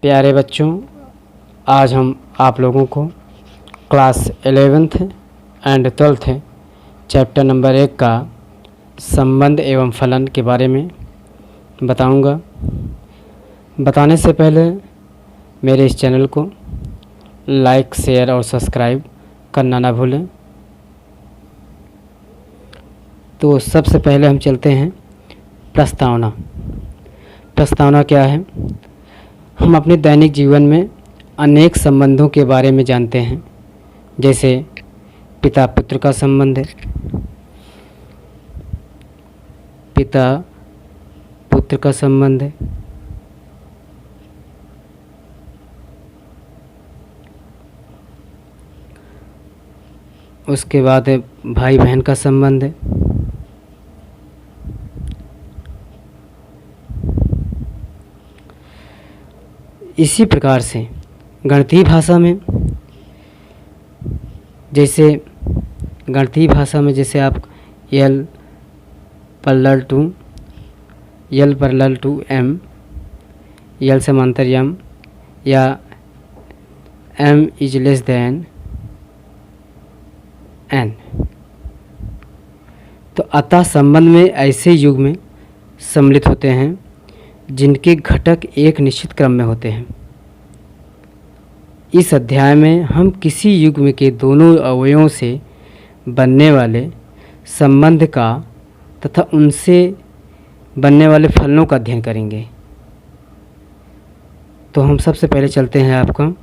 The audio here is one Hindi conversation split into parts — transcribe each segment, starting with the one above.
प्यारे बच्चों, आज हम आप लोगों को class 11th and 12th chapter number 1 का संबंध एवं फलन के बारे में बताऊंगा। बताने से पहले मेरे इस चैनल को लाइक, शेयर और सब्सक्राइब करना ना भूलें। तो सबसे पहले हम चलते हैं प्रस्तावना। प्रस्तावना क्या है? हम अपने दैनिक जीवन में अनेक संबंधों के बारे में जानते हैं, जैसे पिता पुत्र का संबंध है, पिता पुत्र का संबंध है, उसके बाद है भाई बहन का संबंध है, इसी प्रकार से गणितीय भाषा में जैसे आप L parallel to M, L समांतर एम या M is less than N. तो अतः संबंध में ऐसे युग्म सम्मिलित होते हैं जिनके घटक एक निश्चित क्रम में होते हैं। इस अध्याय में हम किसी युग्म के दोनों अवयवों से बनने वाले संबंध का तथा उनसे बनने वाले फलनों का अध्ययन करेंगे। तो हम सबसे पहले चलते हैं आपका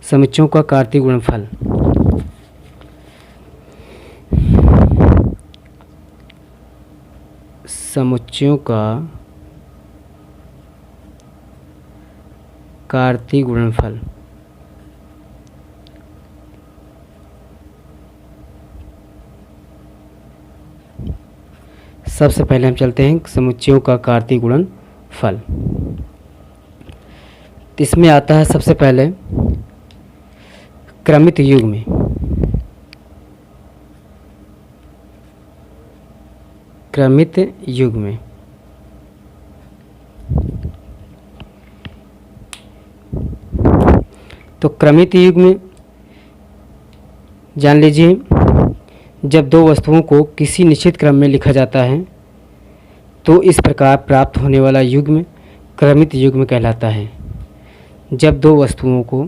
समुच्चयों का कार्तीय गुणनफल। समुच्चयों का कार्तीय गुणनफल। सबसे पहले हम चलते हैं समुच्चयों का कार्तीय गुणनफल। इसमें आता है सबसे पहले क्रमित युग्म। क्रमित युग्म तो क्रमित युग्म जान लीजिए, जब दो वस्तुओं को किसी निश्चित क्रम में लिखा जाता है तो इस प्रकार प्राप्त होने वाला युग्म क्रमित युग्म कहलाता है। जब दो वस्तुओं को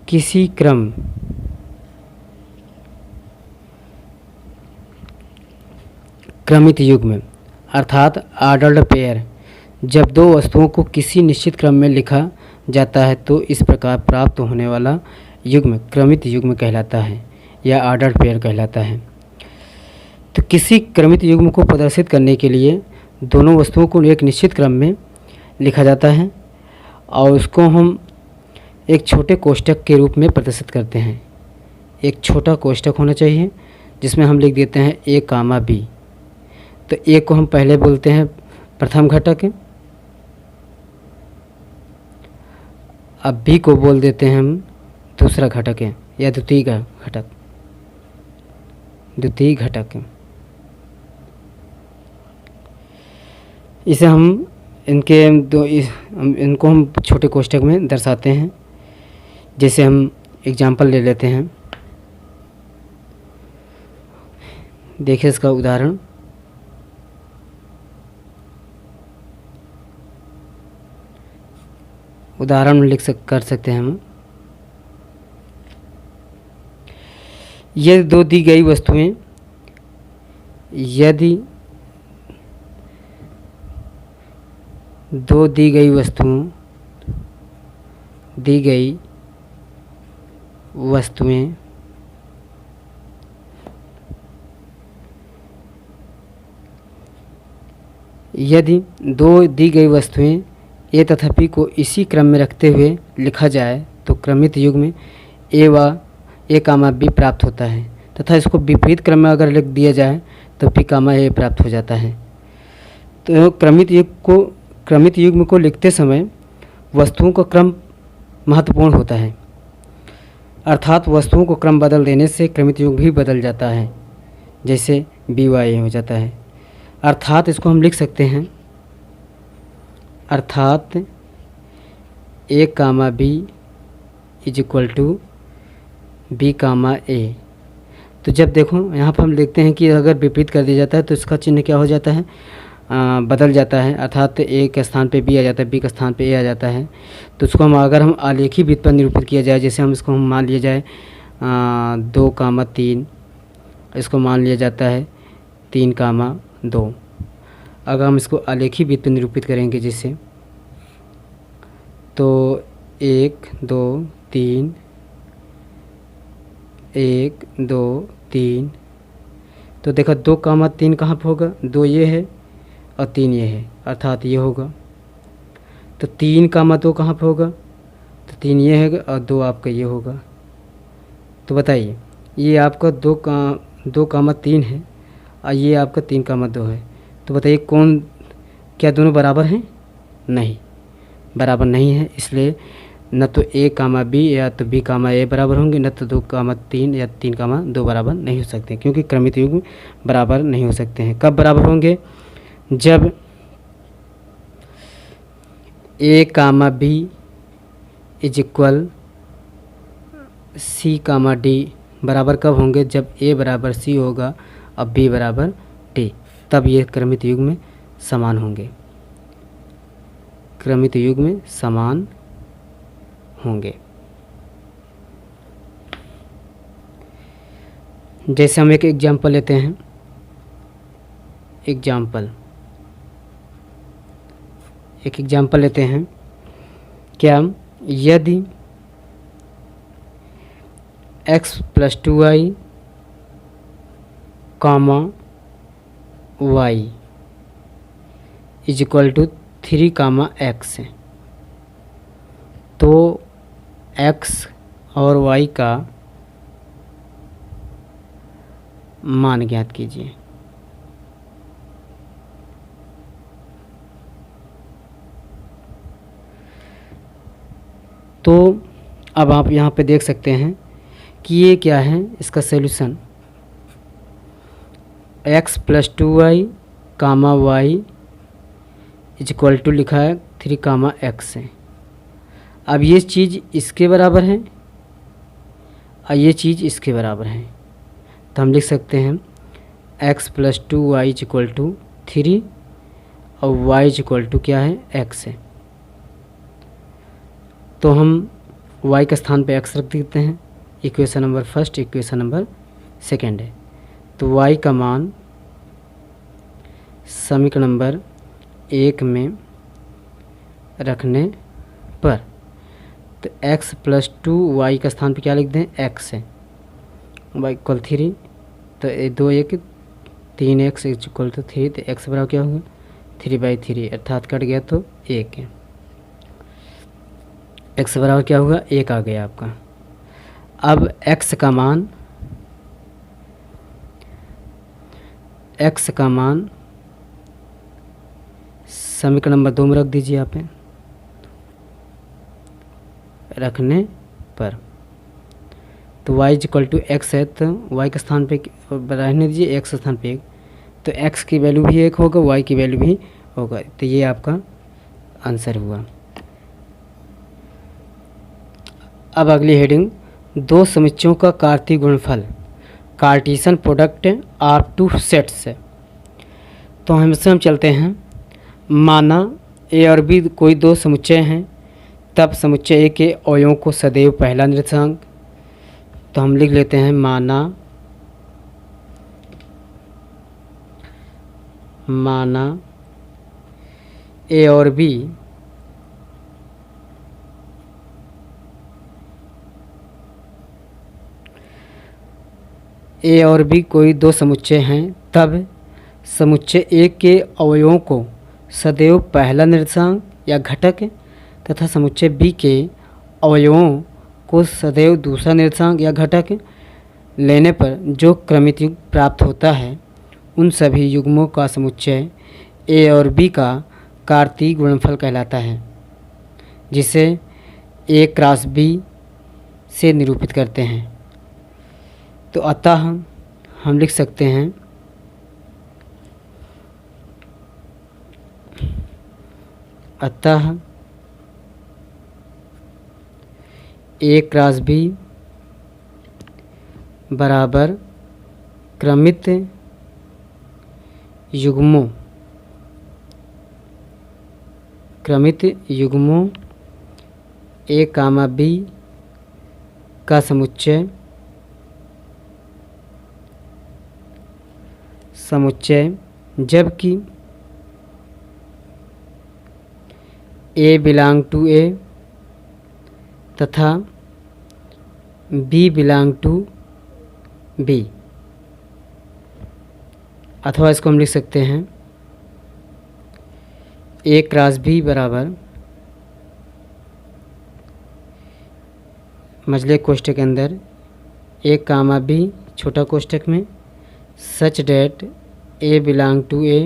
किसी क्रमित युग्म अर्थात ऑर्डर्ड पेयर, जब दो वस्तुओं को किसी निश्चित क्रम में लिखा जाता है तो इस प्रकार प्राप्त होने वाला युग्म क्रमित युग्म कहलाता है या ऑर्डर्ड पेयर कहलाता है। तो किसी क्रमित युग्म को प्रदर्शित करने के लिए दोनों वस्तुओं को एक निश्चित क्रम में लिखा जाता है और उसको हम एक छोटे कोष्ठक के रूप में प्रदर्शित करते हैं। एक छोटा कोष्ठक होना चाहिए जिसमें हम लिख देते हैं ए कामा बी। तो ए को हम पहले बोलते हैं प्रथम घटक, अब बी को बोल देते हैं हम दूसरा घटक है या द्वितीय घटक। इसे हम इनको हम छोटे कोष्ठक में दर्शाते हैं। जैसे हम एग्जाम्पल ले लेते हैं, देखिए इसका उदाहरण। कर सकते हैं हम, यदि दो दी गई वस्तुएं ए तथा पी को इसी क्रम में रखते हुए लिखा जाए तो क्रमित युग्म ए कामा बी प्राप्त होता है तथा इसको विपरीत क्रम में अगर लिख दिया जाए तो पी कामा ए प्राप्त हो जाता है। तो क्रमित युग्म को लिखते समय वस्तुओं का क्रम महत्वपूर्ण होता है। अर्थात वस्तुओं को क्रम बदल देने से क्रमित युग्म भी बदल जाता है, जैसे बी वाई हो जाता है। अर्थात इसको हम लिख सकते हैं, अर्थात A comma B is equal to B comma A. तो जब देखो यहाँ पर हम देखते हैं कि अगर विपरीत कर दिया जाता है तो इसका चिन्ह क्या हो जाता है, बदल जाता है। अर्थात ए के स्थान पे बी आ जाता है, बी के स्थान पे ए आ जाता है। तो इसको हम अगर हम आलेखी वृत्त पर निरूपित किया जाए, जैसे हम इसको हम मान लिया जाए 2,3, इसको मान लिया जाता है 3,2। अगर हम इसको आलेखी वृत्त पर निरूपित करेंगे जैसे, तो 1 2 3 1 2 3, तो देखो 2,3 कहाँ पर होगा, 2 ये है और 3 ये है, अर्थात ये होगा। तो 3,2 कहाँ पर होगा, तो 3 ये है और 2 आपका ये होगा। तो बताइए, ये आपका 2,3 है और ये आपका 3,2 है। तो बताइए क्या दोनों बराबर हैं? नहीं, बराबर नहीं है। इसलिए न तो ए कामा बी या तो बी कामा ए बराबर होंगे, न तो 2,3 या 3,2 बराबर नहीं हो सकते, क्योंकि क्रमित युग्म बराबर नहीं हो सकते हैं। कब बराबर होंगे? जब A comma B is equal C comma D. बराबर कब होंगे? जब ए बराबर सी होगा और बी बराबर डी, तब ये क्रमित युग्म समान होंगे, क्रमित युग्म समान होंगे। जैसे हम एक एग्जाम्पल लेते हैं, एक एग्जाम्पल लेते हैं। क्या यदि x + 2y, y is equal to 3, x, तो x और y का मान ज्ञात कीजिए। तो अब आप यहाँ पे देख सकते हैं कि ये क्या है, इसका solution x + 2y, y is equal to लिखा है 3, है। अब ये चीज़ इसके बराबर है और ये चीज़ इसके बराबर है, तो हम लिख सकते हैं x + 2y is equal to 3 और y इज इक्वल टू क्या है, x है। तो हम y के स्थान पे x रख देते हैं। Equation number first, equation number second है। तो y का मान समीकरण नंबर 1 में रखने पर, तो x + 2y का स्थान पे क्या लिख दें, x है, y इक्वल 3, तो 2 1 3x इज इक्वल टू 3, तो x बराबर क्या होगा 3/3, अर्थात कट गया तो 1 है। x बराबर क्या होगा, 1 आ गया आपका। अब x का मान समीकरण नंबर 2 में रख दीजिए आप, रखने पर, तो y is equal to x है, तो y के स्थान पे रहने दीजिए, x स्थान पे 1, तो x की वैल्यू भी 1 होगा, y की वैल्यू भी होगा, तो ये आपका आंसर हुआ। अब अगली हेडिंग, दो समुच्चयों का कार्तीय गुणनफल, कार्टीशन प्रोडक्ट ऑफ 2 सेट्स। तो हम इससे चलते हैं। माना ए और बी कोई दो समुच्चय हैं, तब समुच्चय ए के अवयवों को सदैव पहला निर्देशांक, तो हम लिख लेते हैं माना ए और बी कोई दो समुच्चय हैं, तब समुच्चय ए के अवयवों को सदैव पहला निर्देशांक या घटक तथा समुच्चय बी के अवयवों को सदैव दूसरा निर्देशांक या घटक लेने पर जो क्रमित युग्म प्राप्त होता है, उन सभी युग्मों का समुच्चय ए और बी का कार्तीय गुणनफल कहलाता है, जिसे a × b से निरूपित करते हैं। तो अतः हम लिख सकते हैं अतः A क्रॉस B बराबर क्रमित युग्मों A कामा B का समुच्चय जबकि A बिलोंग टू A तथा B बिलोंग टू B। अथवा इसको हम लिख सकते हैं A क्रॉस B बराबर मझले कोष्ठक के अंदर A कामा B छोटा कोष्ठक में such that A belong to A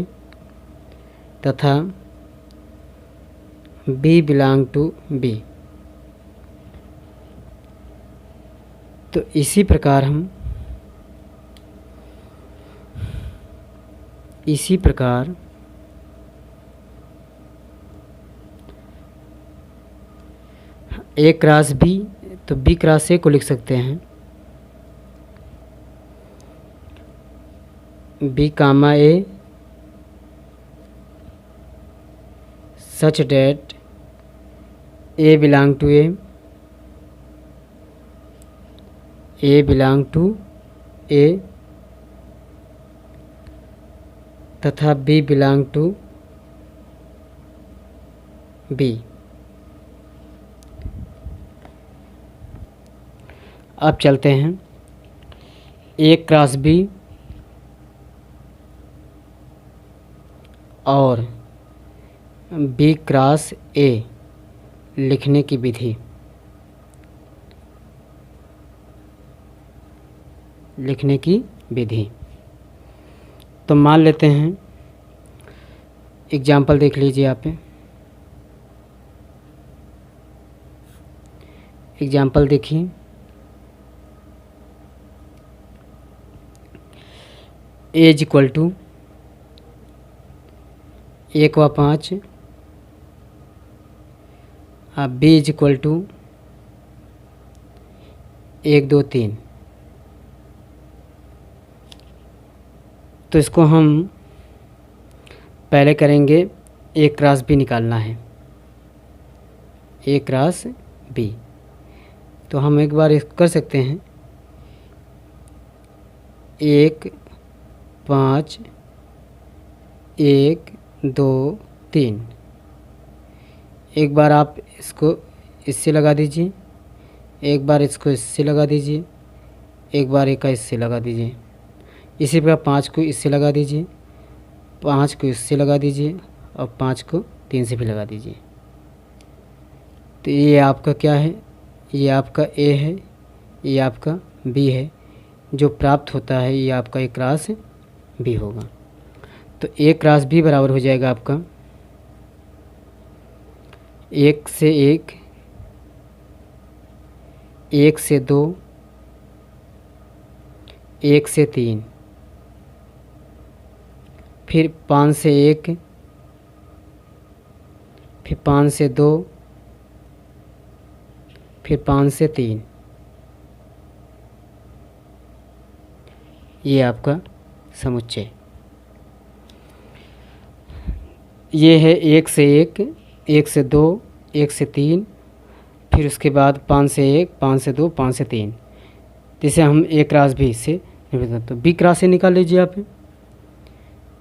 तथा B बिलोंग टू B। तो इसी प्रकार A क्रॉस B तो B क्रॉस A को लिख सकते हैं B कामा A such that A belong to A belong to A तथा B बिलोंग टू B। अब चलते हैं A क्रॉस B और B क्रॉस A लिखने की विधि। तो मान लेते हैं, एग्जाम्पल देख लीजिए आप। एग्जाम्पल देखिए, A is equal to 1/5 B is equal to 1 2 3। तो इसको हम पहले करेंगे A क्रॉस B निकालना है, A क्रॉस B। तो हम एक बार इसको कर सकते हैं 1 5 1 2 3। एक बार आप इसको इससे लगा दीजिए, एक बार इसको इससे लगा दीजिए, एक बार एक का इससे लगा दीजिए। इसी प्रकार 5 को इससे लगा दीजिए, 5 को इससे लगा दीजिए और 5 को 3 से भी लगा दीजिए। तो ये आपका क्या है, ये आपका A है, ये आपका B है। जो प्राप्त होता है ये आपका A क्रॉस B होगा। तो A क्रॉस B बराबर हो जाएगा आपका 1 से 1, 1 से 2, 1 से 3, फिर 5 से 1, फिर 5 से 2, फिर 5 से 3। ये आपका समुच्चय। ये है 1 से 1, 1 से 2, 1 से 3, फिर उसके बाद 5 से 1, 5 से 2, 5 से 3। जिसे हम A क्रॉस B से तो B क्रॉस A निकाल लीजिए आप।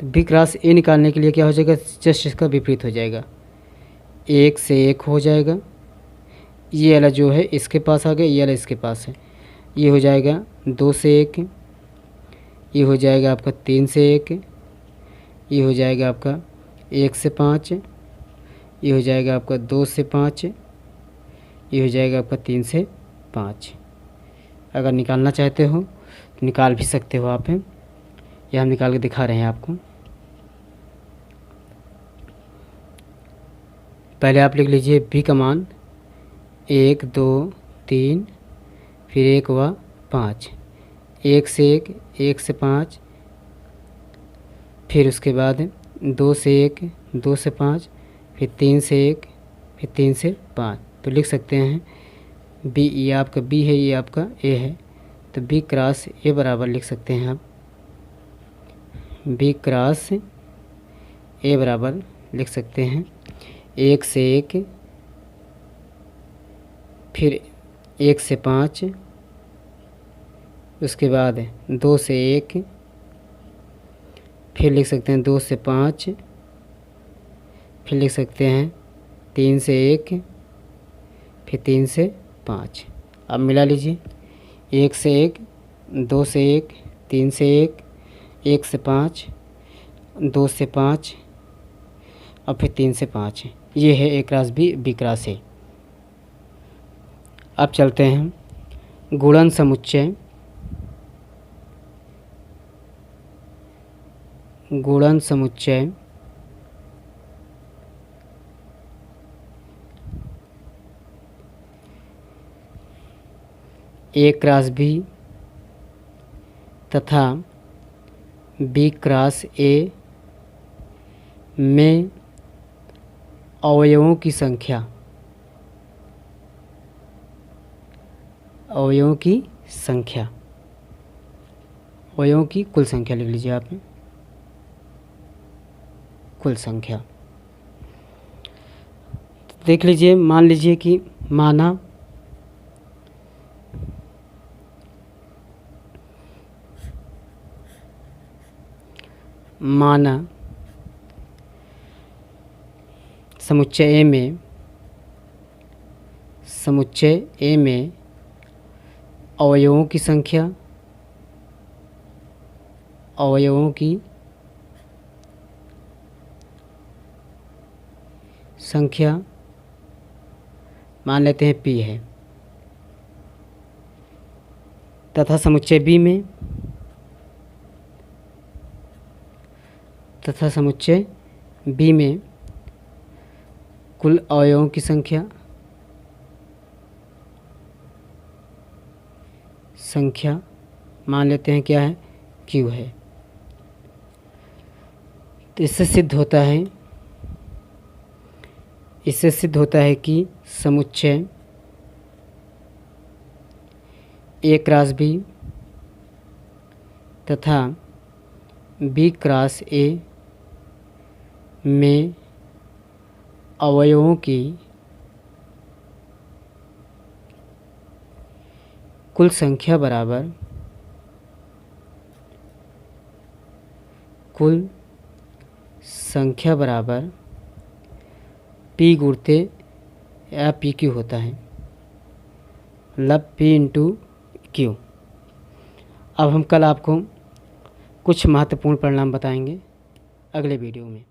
तो B क्रॉस A निकालने के लिए क्या हो जाएगा, जस्ट इसका विपरीत हो जाएगा, 1 से 1 हो जाएगा। ये वाला जो है इसके पास आ गया, ये वाला इसके पास है। ये हो जाएगा 2 से 1, ये हो जाएगा आपका 3 से 1, ये हो जाएगा आपका 1 से 5, ये हो जाएगा आपका 2 से 5, ये हो जाएगा आपका 3 से 5। अगर निकालना चाहते हो तो निकाल भी सकते हो आप। यह हम निकाल के दिखा रहे हैं आपको। पहले आप लिख लीजिए B का मान 1 2 3 फिर 1 व 5, 1 से 1, 1 से 5, फिर उसके बाद 2 से 1, 2 से 5, फिर 3 से 1, फिर 3 से 5। तो लिख सकते हैं बी, ये आपका बी है, ये आपका ए है, तो बी क्रॉस ए बराबर लिख सकते हैं आप, बी क्रॉस ए बराबर लिख सकते हैं 1 से 1, फिर 1 से 5, उसके बाद 2 से 1, फिर लिख सकते हैं 2 से 5, फिर लिख सकते हैं 3 से 1, फिर 3 से 5। अब मिला लीजिए 1 से 1, 2 से 1, 3 से 1, 1 से 5, 2 से 5 और फिर 3 से 5। ये है A cross B, B cross A. अब चलते हैं गुणन समुच्चय। गुणन समुच्चय ए क्रॉस बी तथा बी क्रॉस ए में अवयवों की संख्या, अवयवों की संख्या, अवयवों की कुल संख्या लिख लीजिए आप, कुल संख्या। देख लीजिए, मान लीजिए कि माना समुच्चय ए में अवयवों की संख्या, अवयवों की संख्या मान लेते हैं p है, तथा समुच्चय b में कुल अवयवों की संख्या मान लेते हैं क्या है, q है। तो इससे सिद्ध होता है कि समुच्चय ए क्रॉस बी तथा बी क्रॉस ए में अवयवों की कुल संख्या बराबर p गुणते या पी क्यू होता है, मतलब p इंटू क्यू। अब हम कल आपको कुछ महत्वपूर्ण परिणाम बताएंगे अगले वीडियो में।